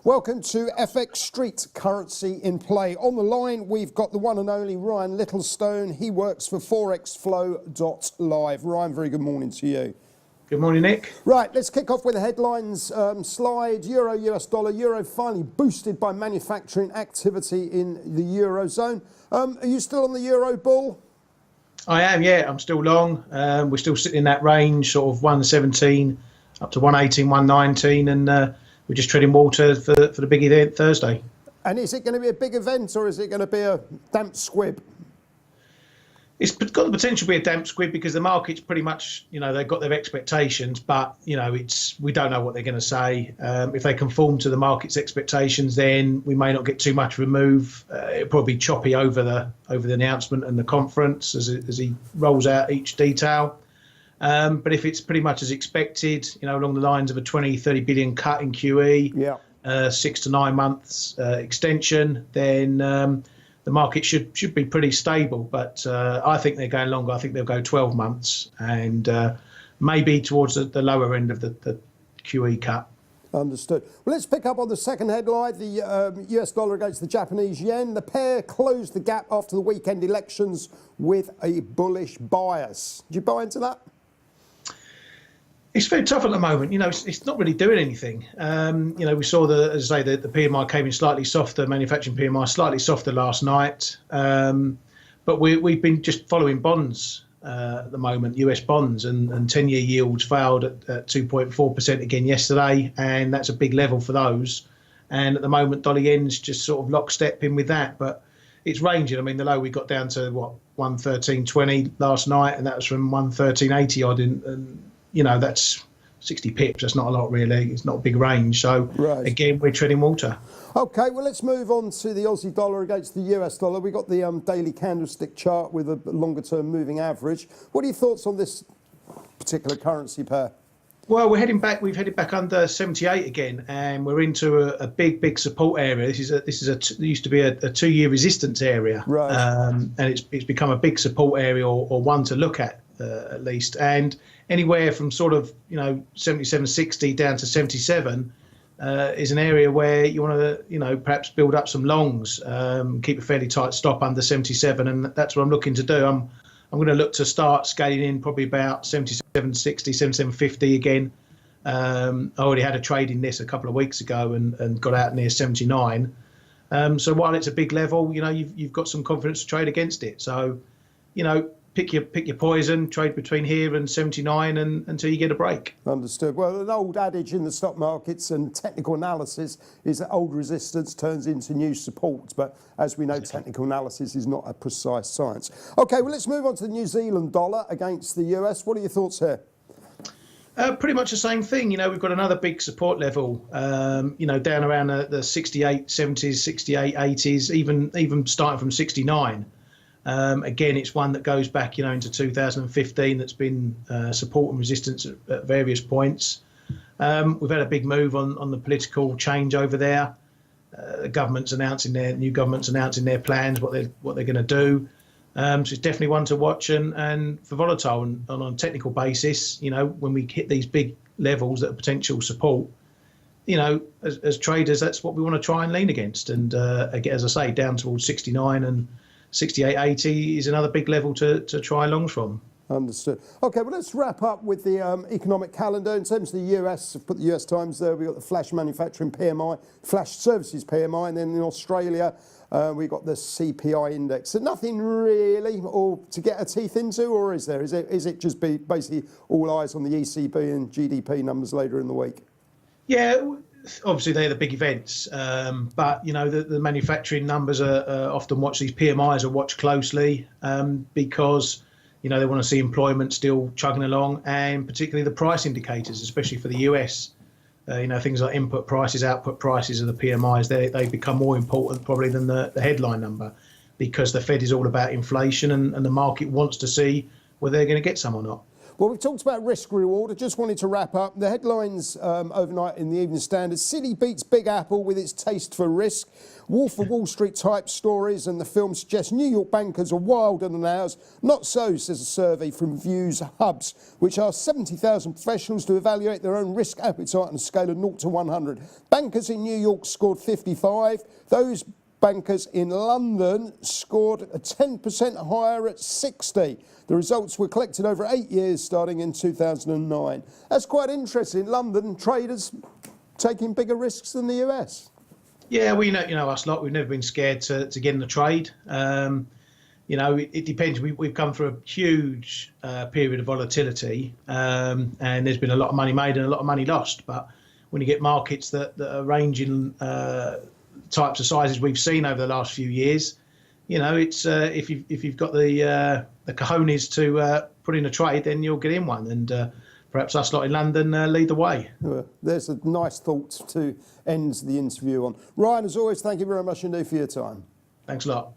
Welcome to FXStreet Currency in Play. On the line, we've got the one and only Ryan Littlestone. He works for Forexflow.live. Ryan, very good morning to you. Good morning, Nick. Right, let's kick off with the headlines slide. Euro, US dollar. Euro finally boosted by manufacturing activity in the Eurozone. Are you still on the Euro bull? I am, yeah. I'm still long. We're still sitting in that range, sort of 117 up to 118, 119, and we're just treading water for the big event Thursday. And is it going to be a big event, or is it going to be a damp squib? It's got the potential to be a damp squib because the market's pretty much, they've got their expectations, but we don't know what they're going to say. If they conform to the market's expectations, then we may not get too much of a move. It'll probably be choppy over the announcement and the conference as he rolls out each detail. But if it's pretty much as expected, along the lines of a 20-30 billion cut in QE, 6 to 9 months extension, then the market should be pretty stable. But I think they're going longer. I think they'll go 12 months and maybe towards the lower end of the QE cut. Understood. Well, let's pick up on the second headline, the US dollar against the Japanese yen. The pair closed the gap after the weekend elections with a bullish bias. Did you buy into that? It's very tough at the moment. It's not really doing anything. We saw the PMI came in slightly softer, manufacturing PMI slightly softer last night. But we've been just following bonds at the moment, US bonds, and 10-year yields failed at 2.4% again yesterday, and that's a big level for those. And at the moment, dollar yen's just sort of lockstep in with that. But it's ranging. I mean, the low we got down to 113.20 last night, and that was from 113.80 odd, and that's 60 pips. That's not a lot, really. It's not a big range. So, Again, we're treading water. OK, well, let's move on to the Aussie dollar against the US dollar. We've got the daily candlestick chart with a longer-term moving average. What are your thoughts on this particular currency pair? Well, we've headed back under 78 again, and we're into a big support area. This used to be a 2-year resistance area, and it's become a big support area or one to look at least. And anywhere from sort of 77.60 down to 77 is an area where you want to perhaps build up some longs, keep a fairly tight stop under 77, and that's what I'm looking to do. I'm going to look to start scaling in probably about 77.60, 77.50 again. I already had a trade in this a couple of weeks ago and got out near 79. So while it's a big level, you've got some confidence to trade against it. So, pick your poison, trade between here and 79 until you get a break. Understood. Well, an old adage in the stock markets and technical analysis is that old resistance turns into new support. But as we know, technical analysis is not a precise science. OK, well, let's move on to the New Zealand dollar against the US. What are your thoughts here? Pretty much the same thing. We've got another big support level, down around the 68, 70s, 68, 80s, even starting from 69. Again, it's one that goes back, into 2015. That's been support and resistance at various points. We've had a big move on the political change over there. The new government's announcing their plans, what they're going to do. So it's definitely one to watch and for volatile and on a technical basis. When we hit these big levels that are potential support, as traders, that's what we want to try and lean against. And again, as I say, down towards 69 and 68.80 is another big level to try longs from. Understood. OK, well, let's wrap up with the economic calendar. In terms of the US, put the US times there, we've got the flash manufacturing PMI, flash services PMI, and then in Australia, we've got the CPI index. So nothing really to get our teeth into, or is there? Is it just basically all eyes on the ECB and GDP numbers later in the week? Yeah. Obviously, they're the big events, but the manufacturing numbers are often watched. These PMIs are watched closely because they want to see employment still chugging along, and particularly the price indicators, especially for the US. Things like input prices, output prices of the PMIs. They become more important probably than the headline number, because the Fed is all about inflation, and the market wants to see whether they're going to get some or not. Well, we've talked about risk reward. I just wanted to wrap up. The headlines overnight in the Evening Standard: Citi beats Big Apple with its taste for risk. Wolf of Wall Street type stories, and the film suggests New York bankers are wilder than ours. Not so, says a survey from Views Hubs, which asked 70,000 professionals to evaluate their own risk appetite on a scale of 0 to 100. Bankers in New York scored 55. Those bankers in London scored a 10% higher at 60. The results were collected over 8 years, starting in 2009. That's quite interesting. London traders taking bigger risks than the US. Yeah, we know us lot. We've never been scared to get in the trade. It depends. We've come through a huge period of volatility, and there's been a lot of money made and a lot of money lost. But when you get markets that are ranging types of sizes we've seen over the last few years, it's if you've got the cojones to put in a trade, then you'll get in one. And perhaps us lot in London lead the way. Well, there's a nice thought to end the interview on. Ryan, as always, thank you very much indeed for your time. Thanks a lot.